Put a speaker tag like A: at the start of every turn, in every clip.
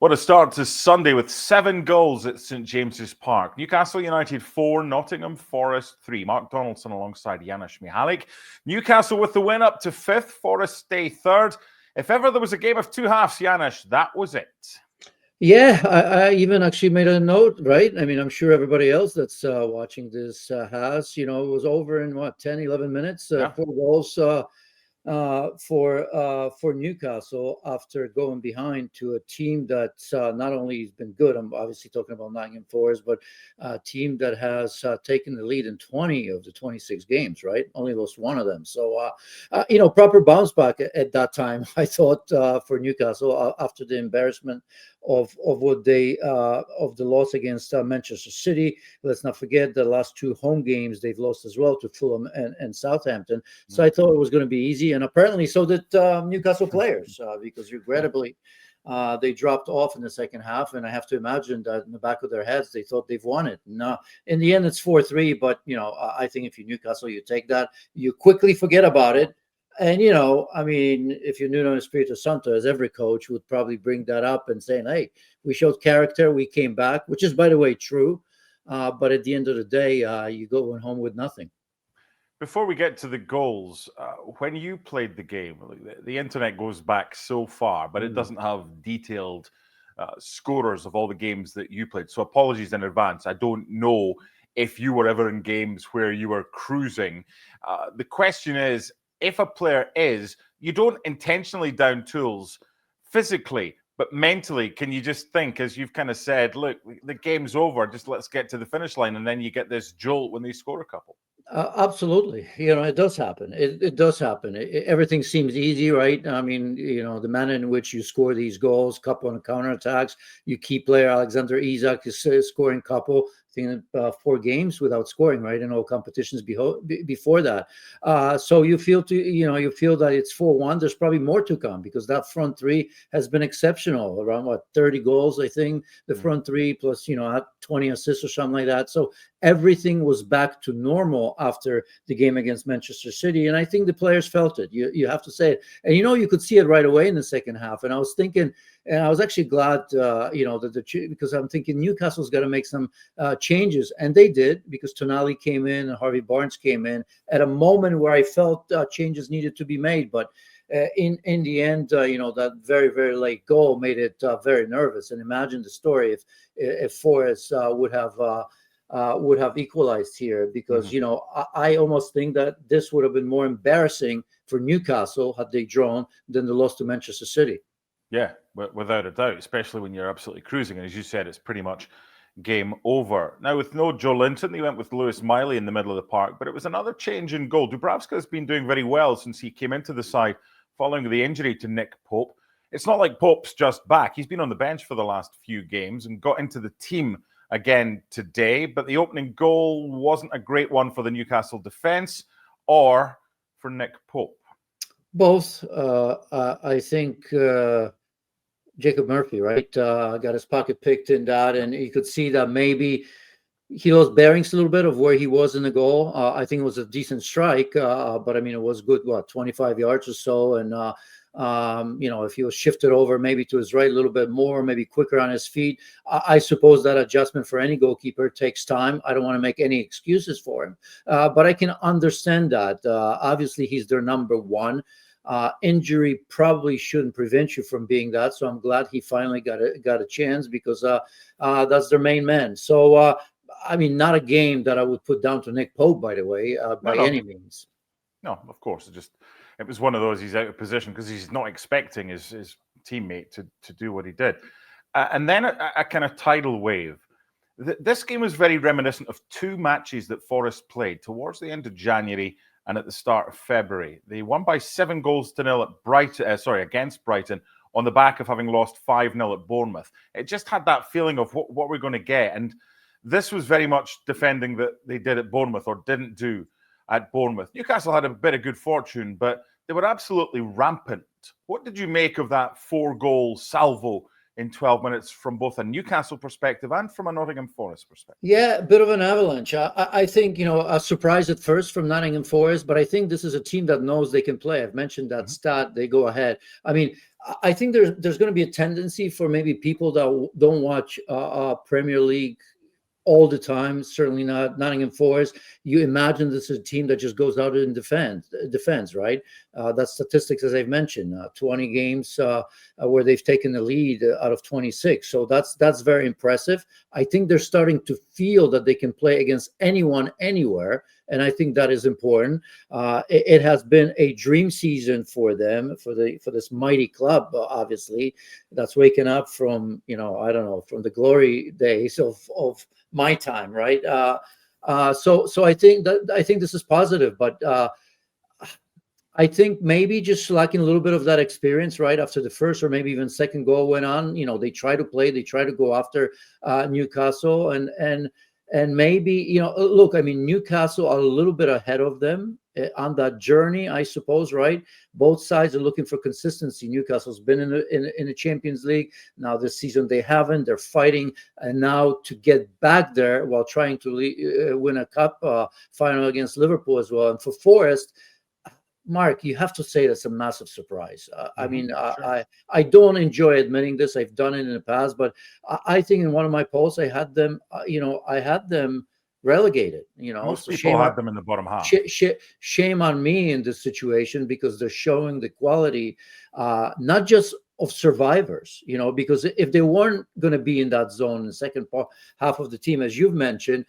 A: What a start to Sunday with 7 goals at St James's Park. Newcastle United 4, Nottingham Forest 3. Mark Donaldson alongside Janusz Michallik. Newcastle with the win up to 5th, Forest stay 3rd. If ever there was a game of two halves, Janusz, that was it.
B: Yeah, I even actually made a note, right? I mean, I'm sure everybody else that's watching this has, it was over in 10, 11 minutes,
A: Yeah.
B: 4 goals for Newcastle after going behind to a team that not only has been good. I'm obviously talking about Nottingham Forest, but a team that has taken the lead in 20 of the 26 games. Right, only lost one of them. So proper bounce back at that time. I thought for Newcastle after the embarrassment of what they of the loss against Manchester City. Let's not forget the last 2 home games they've lost as well to Fulham and Southampton. So I thought it was going to be easy, and apparently so did Newcastle players because regrettably they dropped off in the second half, and I have to imagine that in the back of their heads they thought they've won it. And in the end, it's 4-3. But I think if you're Newcastle, you take that, you quickly forget about it. And, I mean, if you're Nuno Espirito Santo, as every coach would probably bring that up and saying, hey, we showed character, we came back, which is, by the way, true. But at the end of the day, you go home with nothing.
A: Before we get to the goals, when you played the game, the internet goes back so far, but it doesn't have detailed scorers of all the games that you played. So apologies in advance. I don't know if you were ever in games where you were cruising. The question is, if a player is, you don't intentionally down tools physically, but mentally, can you just think, as you've kind of said, look, the game's over, just let's get to the finish line, and then you get this jolt when they score a couple?
B: Absolutely. It does happen. It does happen. Everything seems easy, right? I mean, the manner in which you score these goals, couple on counterattacks, you keep player Alexander Isak is scoring couple. 4 games without scoring, right, in all competitions before that. So you feel that it's 4-1. There's probably more to come because that front 3 has been exceptional. Around 30 goals, I think, the front 3 plus 20 assists or something like that. So everything was back to normal after the game against Manchester City, and I think the players felt it. You have to say it, and you could see it right away in the second half. And I was thinking, and I was actually glad, because I'm thinking Newcastle's got to make some changes, and they did, because Tonali came in and Harvey Barnes came in at a moment where I felt changes needed to be made. But in the end, that very, very late goal made it very nervous. And imagine the story if Forest would have equalized here, because I almost think that this would have been more embarrassing for Newcastle had they drawn than the loss to Manchester City.
A: Yeah, without a doubt, especially when you're absolutely cruising. And as you said, it's pretty much game over. Now, with no Joe Linton, they went with Lewis Miley in the middle of the park, but it was another change in goal. Dubravka has been doing very well since he came into the side following the injury to Nick Pope. It's not like Pope's just back. He's been on the bench for the last few games and got into the team again today, but the opening goal wasn't a great one for the Newcastle defence or for Nick Pope.
B: Both. I think Jacob Murphy, right, got his pocket picked in that, and you could see that maybe he lost bearings a little bit of where he was in the goal. I think it was a decent strike, but I mean, it was good, 25 yards or so, and if he was shifted over maybe to his right a little bit more, maybe quicker on his feet, I suppose that adjustment for any goalkeeper takes time. I don't want to make any excuses for him, but I can understand that. Obviously, he's their number one. Injury probably shouldn't prevent you from being that. So I'm glad he finally got a chance, because that's their main man. So, I mean, not a game that I would put down to Nick Pope, by the way, any means.
A: No, of course. It was one of those, he's out of position because he's not expecting his teammate to do what he did. And then a kind of tidal wave. This game was very reminiscent of 2 matches that Forest played towards the end of January and at the start of February. They won by 7-0 at Brighton, against Brighton, on the back of having lost 5-0 at Bournemouth. It just had that feeling of what we're going to get. And this was very much defending that they did at Bournemouth, or didn't do at Bournemouth. Newcastle had a bit of good fortune, but they were absolutely rampant. What did you make of that 4-goal salvo in 12 minutes from both a Newcastle perspective and from a Nottingham Forest perspective?
B: Yeah, a bit of an avalanche. I think, a surprise at first from Nottingham Forest, but I think this is a team that knows they can play. I've mentioned that stat, they go ahead. I mean, I think there's going to be a tendency for maybe people that don't watch Premier League all the time. Certainly not Nottingham Forest. You imagine this is a team that just goes out and defends, right? That's statistics, as I've mentioned, 20 games where they've taken the lead out of 26. So that's very impressive. I think they're starting to feel that they can play against anyone, anywhere. And I think that is important. It has been a dream season for them, for this mighty club. Obviously, that's waking up from, I don't know, from the glory days of my time, right? So I think this is positive, but I think maybe just lacking a little bit of that experience, right, after the first or maybe even second goal went on. They try to play, they try to go after Newcastle, and maybe, look, I mean, Newcastle are a little bit ahead of them on that journey, I suppose, right? Both sides are looking for consistency. Newcastle's been in the Champions League. Now this season they haven't. They're fighting and now to get back there while trying to win a cup final against Liverpool as well. And for Forest, Mark, you have to say that's a massive surprise. I mean, sure. I don't enjoy admitting this. I've done it in the past, but I think in one of my polls I had them, I had them relegated.
A: Most
B: so
A: people had them in the bottom half.
B: Shame on me in this situation, because they're showing the quality, not just of survivors, because if they weren't going to be in that zone in the second half of the team, as you've mentioned,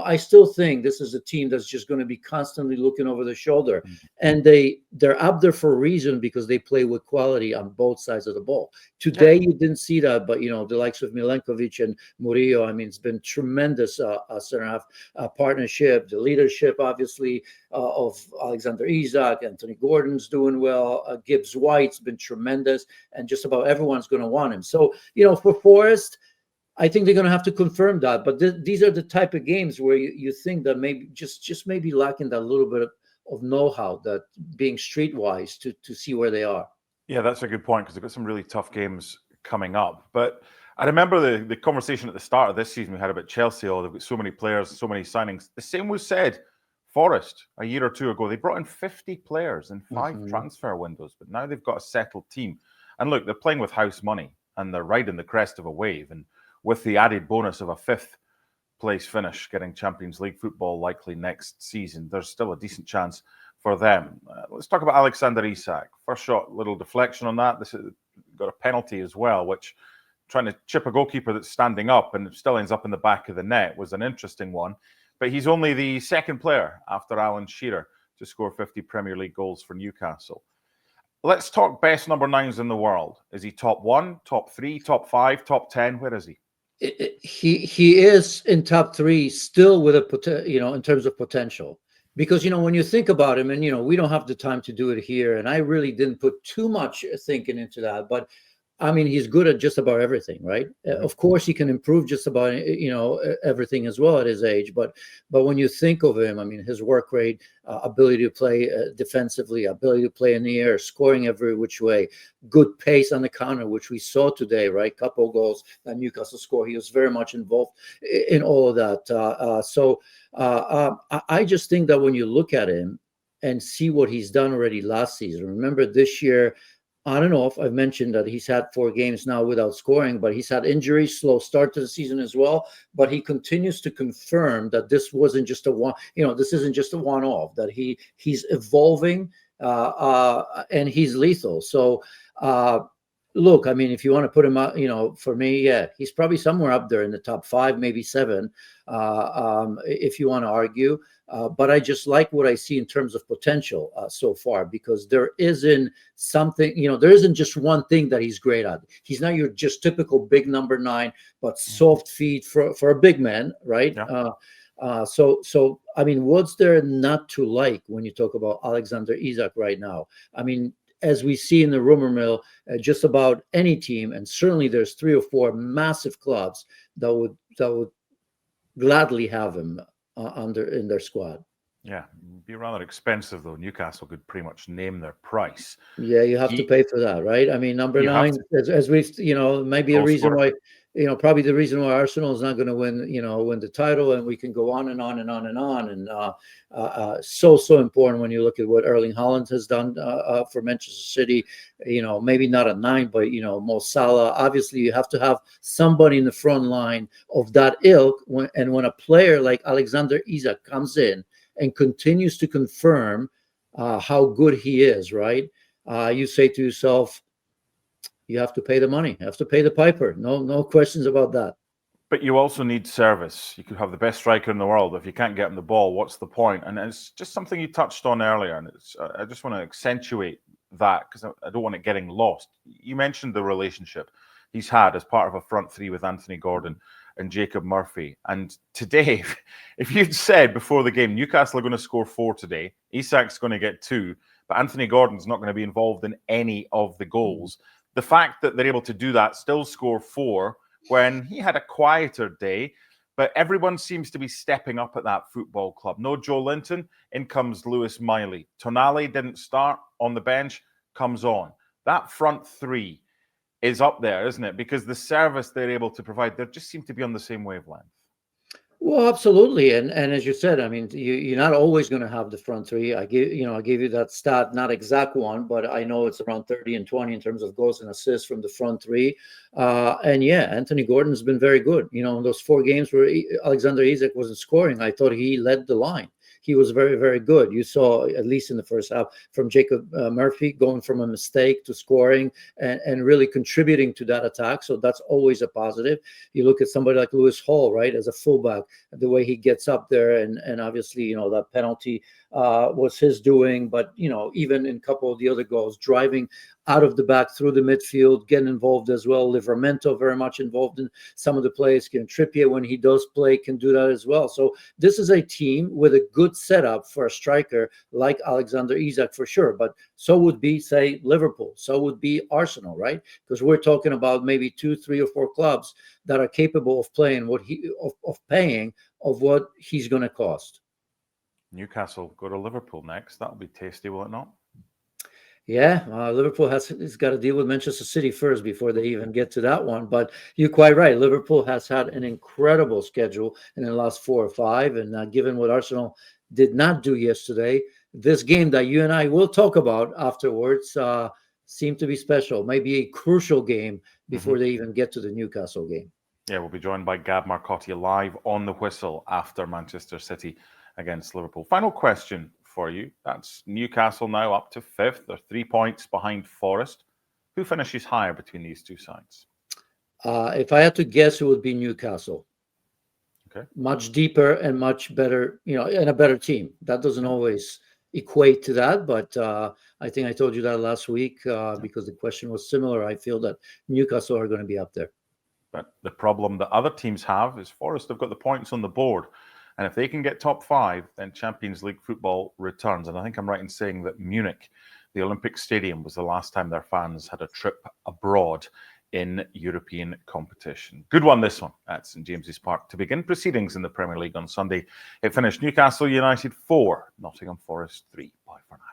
B: I still think this is a team that's just going to be constantly looking over the shoulder. Mm-hmm. And they're up there for a reason, because they play with quality on both sides of the ball. Today, you didn't see that, but, the likes of Milenkovic and Murillo, I mean, it's been tremendous center half partnership, the leadership, obviously, of Alexander Isak, Anthony Gordon's doing well, Gibbs White's been tremendous, and just about everyone's going to want him. So, for Forest, I think they're going to have to confirm that. But these are the type of games where you think that maybe just maybe lacking that little bit of know-how, that being streetwise to see where they are.
A: Yeah, that's a good point, because they've got some really tough games coming up. But I remember the conversation at the start of this season we had about Chelsea. Oh, they've got so many players, so many signings. The same was said Forest a year or two ago. They brought in 50 players in 5 transfer windows, but now they've got a settled team. And look, they're playing with house money, and they're riding the crest of a wave. And with the added bonus of a 5th place finish, getting Champions League football likely next season, there's still a decent chance for them. Let's talk about Alexander Isak. First shot, little deflection on that. This has got a penalty as well, which trying to chip a goalkeeper that's standing up and still ends up in the back of the net was an interesting one. But he's only the second player after Alan Shearer to score 50 Premier League goals for Newcastle. Let's talk best number 9s in the world. Is he top 1, top 3, top 5, top 10? Where is he?
B: He is in top 3 still with in terms of potential. Because, when you think about him, and, we don't have the time to do it here, and I really didn't put too much thinking into that, but I mean, he's good at just about everything, right? Of course, he can improve just about, everything as well at his age. But when you think of him, I mean, his work rate, ability to play defensively, ability to play in the air, scoring every which way, good pace on the counter, which we saw today, right? Couple goals that Newcastle scored. He was very much involved in all of that. So I just think that when you look at him and see what he's done already last season, remember this year, I don't know if I've mentioned that he's had 4 games now without scoring, but he's had injuries, slow start to the season as well. But he continues to confirm that this wasn't just this isn't just a one-off, that he's evolving and he's lethal. So look, I mean, if you want to put him out, for me, yeah, he's probably somewhere up there in the top 5, maybe 7, if you want to argue. But I just like what I see in terms of potential so far, because there isn't something, there isn't just one thing that he's great at. He's not your just typical big number 9, but soft feet for a big man, right? Yeah. So I mean, what's there not to like when you talk about Alexander Isak right now? I mean, as we see in the rumor mill, just about any team, and certainly there's 3 or 4 massive clubs that would gladly have him in their squad.
A: Yeah, it'd be rather expensive though. Newcastle could pretty much name their price.
B: Yeah, you have to pay for that, right? I mean, number 9, as we've, maybe a reason why probably the reason why Arsenal is not going to win the title, and we can go on and on and on and on. And so important when you look at what Erling Haaland has done for Manchester City. Maybe not a 9, but Mo Salah. Obviously, you have to have somebody in the front line of that ilk. When a player like Alexander Isak comes in and continues to confirm how good he is, right? You say to yourself, you have to pay the money. You have to pay the piper. No questions about that.
A: But you also need service. You could have the best striker in the world. If you can't get him the ball, what's the point? And it's just something you touched on earlier. And I just want to accentuate that because I don't want it getting lost. You mentioned the relationship he's had as part of a front three with Anthony Gordon and Jacob Murphy. And today, if you'd said before the game, Newcastle are going to score 4 today, Isak's going to get 2, but Anthony Gordon's not going to be involved in any of the goals. The fact that they're able to do that, still score 4, when he had a quieter day, but everyone seems to be stepping up at that football club. No Joe Linton, in comes Lewis Miley. Tonali didn't start on the bench, comes on. That front three is up there, isn't it? Because the service they're able to provide, they just seem to be on the same wavelength.
B: Well, absolutely, and as you said, I mean, you're not always going to have the front three. I gave you that stat, not exact one, but I know it's around 30 and 20 in terms of goals and assists from the front three. And yeah, Anthony Gordon's been very good. In those 4 games where Alexander Isak wasn't scoring, I thought he led the line. He was very, very good. You saw, at least in the first half, from Jacob Murphy going from a mistake to scoring and really contributing to that attack. So that's always a positive. You look at somebody like Lewis Hall, right, as a fullback, the way he gets up there, and obviously, that penalty was his doing. But, even in a couple of the other goals, driving out of the back through the midfield, getting involved as well. Livramento very much involved in some of the plays. Trippier, when he does play, can do that as well. So this is a team with a good setup for a striker like Alexander Isak for sure. But so would be, say, Liverpool. So would be Arsenal, right? Because we're talking about maybe 2, 3, or 4 clubs that are capable of playing of paying of what he's going to cost.
A: Newcastle go to Liverpool next. That'll be tasty, will it not?
B: Yeah, Liverpool has got to deal with Manchester City first before they even get to that one. But you're quite right. Liverpool has had an incredible schedule in the last 4 or 5. And given what Arsenal did not do yesterday, this game that you and I will talk about afterwards seemed to be special. Maybe a crucial game before they even get to the Newcastle game.
A: Yeah, we'll be joined by Gab Marcotti live on the whistle after Manchester City against Liverpool. Final question for you. That's Newcastle now up to 5th. They're 3 points behind Forest. Who finishes higher between these two sides?
B: If I had to guess, it would be Newcastle.
A: Okay.
B: Much deeper and much better, and a better team. That doesn't always equate to that, but I think I told you that last week because the question was similar. I feel that Newcastle are going to be up there.
A: But the problem that other teams have is Forest have got the points on the board. And if they can get top 5, then Champions League football returns. And I think I'm right in saying that Munich, the Olympic Stadium, was the last time their fans had a trip abroad in European competition. Good one, this one, at St James's Park to begin proceedings in the Premier League on Sunday. It finished Newcastle United 4, Nottingham Forest 3. Bye for now.